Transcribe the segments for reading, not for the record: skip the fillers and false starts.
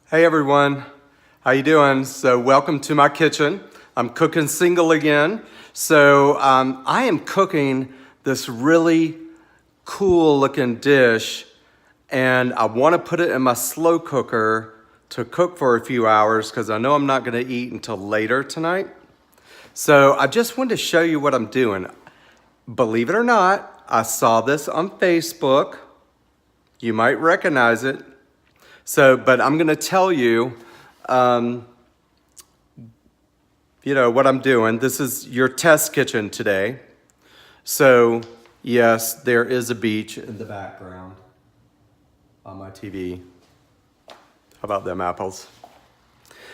Hey everyone, how you doing? So welcome to my kitchen. I'm cooking single again. So I am cooking this really cool looking dish and I want to put it in my slow cooker to cook for a few hours because I know I'm not going to eat until later tonight. So I just wanted to show you what I'm doing. Believe it or not, I saw this on Facebook. You might recognize it. But I'm going to tell you, what I'm doing. This is your test kitchen today. So, yes, there is a beach in the background on my TV. How about them apples?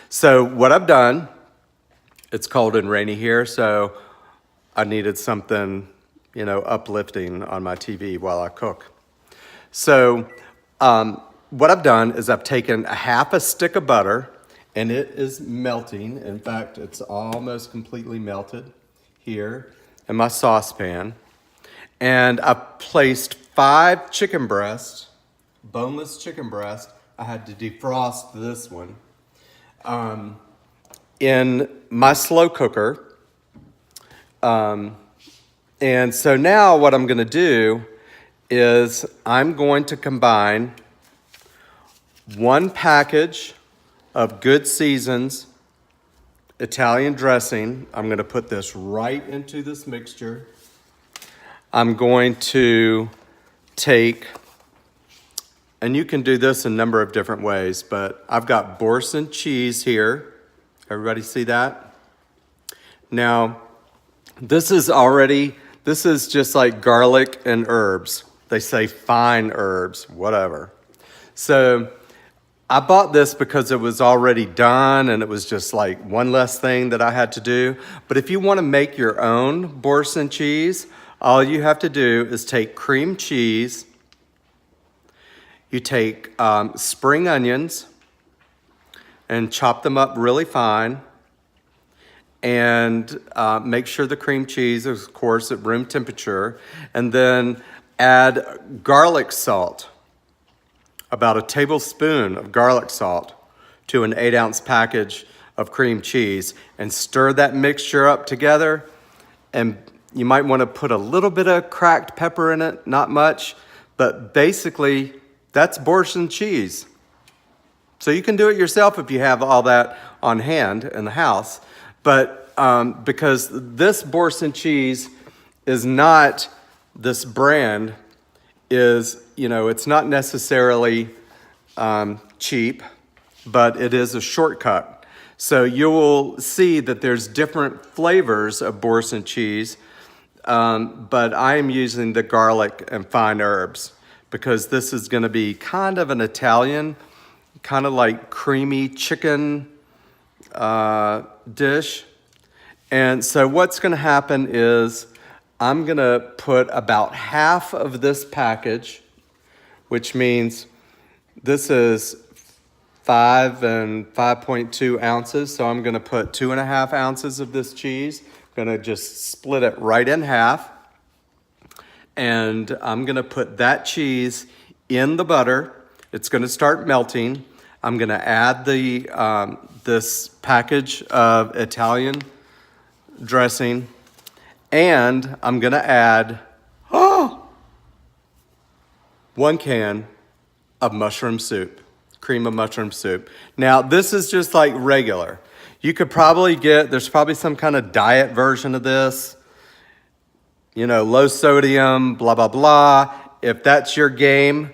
So, what I've done, it's cold and rainy here, so I needed something, uplifting on my TV while I cook. So, what I've done is I've taken a half a stick of butter and it is melting. In fact, it's almost completely melted here in my saucepan. And I've placed 5 chicken breasts, boneless chicken breast. I had to defrost this one in my slow cooker. And so now what I'm gonna do is I'm going to combine 1 package of Good Seasons Italian dressing. I'm going to put this right into this mixture. I'm going to take, and you can do this a number of different ways, but I've got Boursin cheese here. Everybody see that? Now, this is just like garlic and herbs. They say fine herbs, whatever. So I bought this because it was already done and it was just like one less thing that I had to do. But if you want to make your own Boursin cheese, all you have to do is take cream cheese, you take spring onions and chop them up really fine, and make sure the cream cheese is, of course, at room temperature, and then add garlic salt. About a tablespoon of garlic salt to an 8-ounce package of cream cheese, and stir that mixture up together. And you might want to put a little bit of cracked pepper in it, not much, but basically that's Boursin cheese. So you can do it yourself if you have all that on hand in the house. But because this Boursin cheese is not, this brand is, it's not necessarily cheap, but it is a shortcut. So you will see that there's different flavors of Boursin cheese, but I am using the garlic and fine herbs because this is going to be kind of an Italian, kind of like creamy chicken dish. And so what's going to happen is I'm going to put about half of this package, which means this is 5 and 5.2 ounces. So I'm going to put 2.5 ounces of this cheese. I'm going to just split it right in half. And I'm going to put that cheese in the butter. It's going to start melting. I'm going to add this package of Italian dressing. And I'm going to add 1 can of mushroom soup, cream of mushroom soup. Now, this is just like regular. You could probably there's probably some kind of diet version of this, low sodium, blah, blah, blah. If that's your game,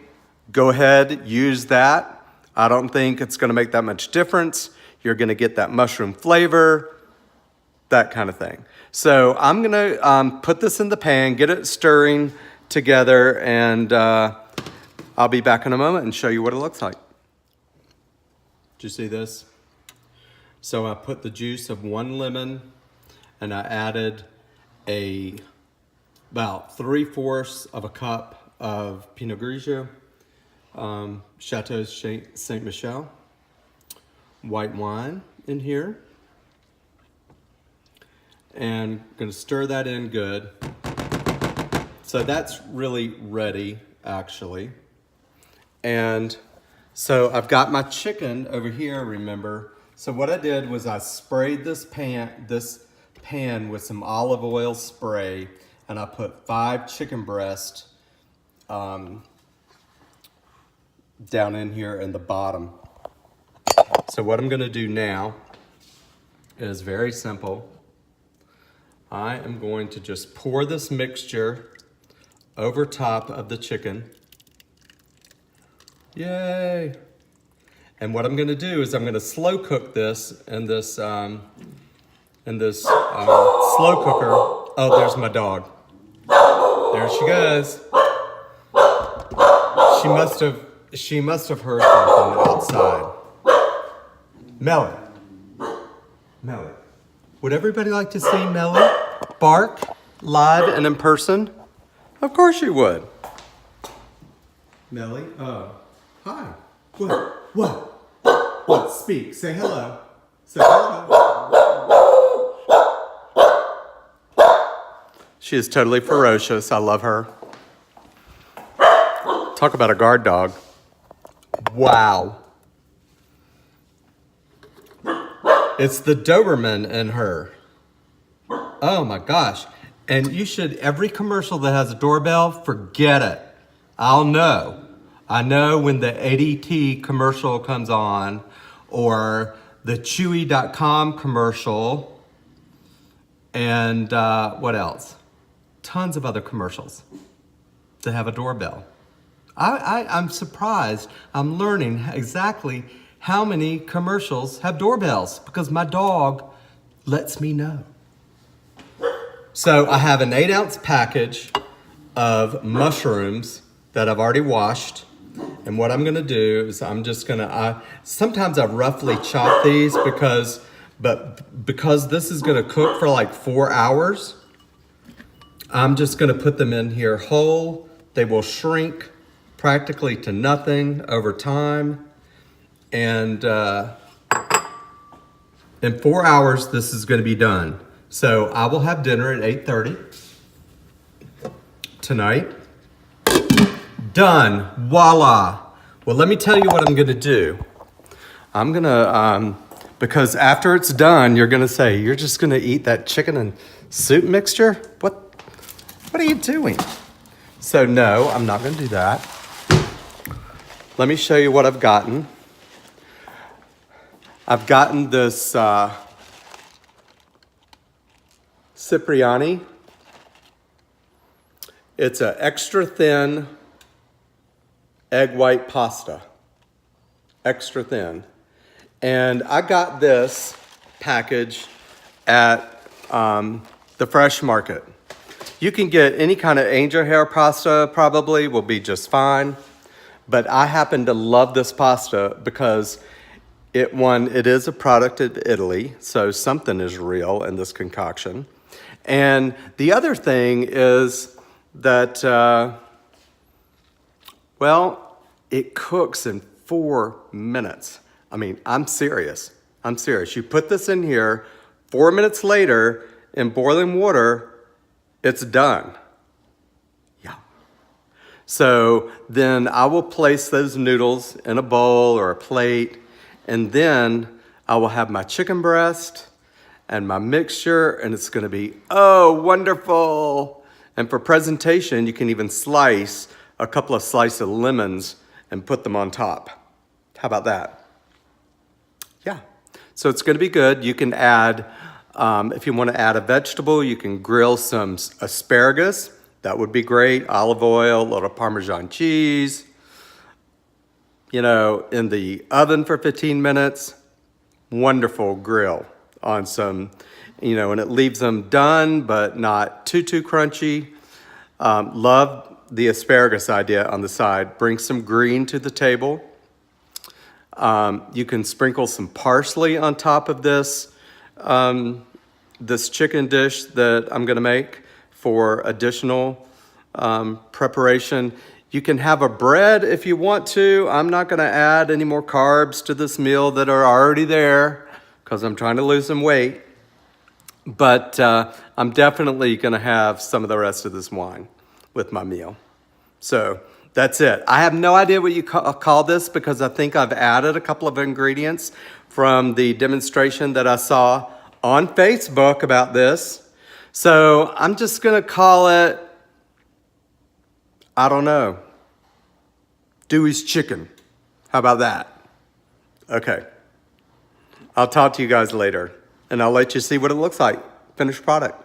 go ahead, use that. I don't think it's going to make that much difference. You're going to get that mushroom flavor, that kind of thing. So I'm going to put this in the pan, get it stirring together, and I'll be back in a moment and show you what it looks like. Did you see this? So I put the juice of 1 lemon, and I added about 3/4 of a cup of Pinot Grigio, Chateau Saint Michel, white wine in here. And I'm going to stir that in good. So that's really ready, actually. And So I've got my chicken over here, remember? So what I did was I sprayed this pan with some olive oil spray, and I put 5 chicken breasts down in here in the bottom. So what I'm gonna do now is very simple. I am going to just pour this mixture over top of the chicken. Yay! And what I'm gonna do is I'm gonna slow cook this in this slow cooker. Oh, there's my dog. There she goes. She must have heard something outside. Melly. Melly. Would everybody like to see Melly bark live and in person? Of course you would. Melly, hi. What? Speak. Say hello. Say hello. She is totally ferocious. I love her. Talk about a guard dog. Wow. It's the Doberman in her. Oh my gosh. And you should, every commercial that has a doorbell, forget it. I'll know. I know when the ADT commercial comes on, or the Chewy.com commercial, and what else? Tons of other commercials that have a doorbell. I'm surprised. I'm learning exactly how many commercials have doorbells because my dog lets me know. So I have an 8-ounce package of mushrooms that I've already washed. And what I'm gonna do is I'm just gonna, sometimes I roughly chop these because this is gonna cook for like 4 hours, I'm just gonna put them in here whole. They will shrink practically to nothing over time. And in 4 hours, this is gonna be done. So I will have dinner at 8:30 tonight. Done, voila. Well, let me tell you what I'm gonna do. I'm gonna, because after it's done, you're gonna say, you're just gonna eat that chicken and soup mixture? What are you doing? So no, I'm not gonna do that. Let me show you what I've gotten. I've gotten this Cipriani. It's an extra thin egg white pasta. Extra thin. And I got this package at the Fresh Market. You can get any kind of angel hair pasta, probably will be just fine. But I happen to love this pasta because it is a product of Italy, so something is real in this concoction. And the other thing is that, well, it cooks in 4 minutes. I mean, I'm serious. You put this in here, 4 minutes later, in boiling water, it's done. Yeah. So then I will place those noodles in a bowl or a plate, and then I will have my chicken breast and my mixture, and it's gonna be, oh, wonderful. And for presentation, you can even slice a couple of slices of lemons and put them on top. How about that? Yeah, so it's gonna be good. You can add, if you wanna add a vegetable, you can grill some asparagus. That would be great. Olive oil, a little Parmesan cheese, you know, in the oven for 15 minutes. Wonderful grill on some, you know, and it leaves them done, but not too crunchy. Love the asparagus idea on the side. Bring some green to the table. You can sprinkle some parsley on top of this, this chicken dish that I'm gonna make for additional preparation. You can have a bread if you want to. I'm not gonna add any more carbs to this meal that are already there because I'm trying to lose some weight. But I'm definitely gonna have some of the rest of this wine with my meal. So That's it. I have no idea what you call this because I think I've added a couple of ingredients from the demonstration that I saw on Facebook about this. So I'm just gonna call it, I don't know, Dewey's chicken. How about that? Okay. I'll talk to you guys later and I'll let you see what it looks like, finished product.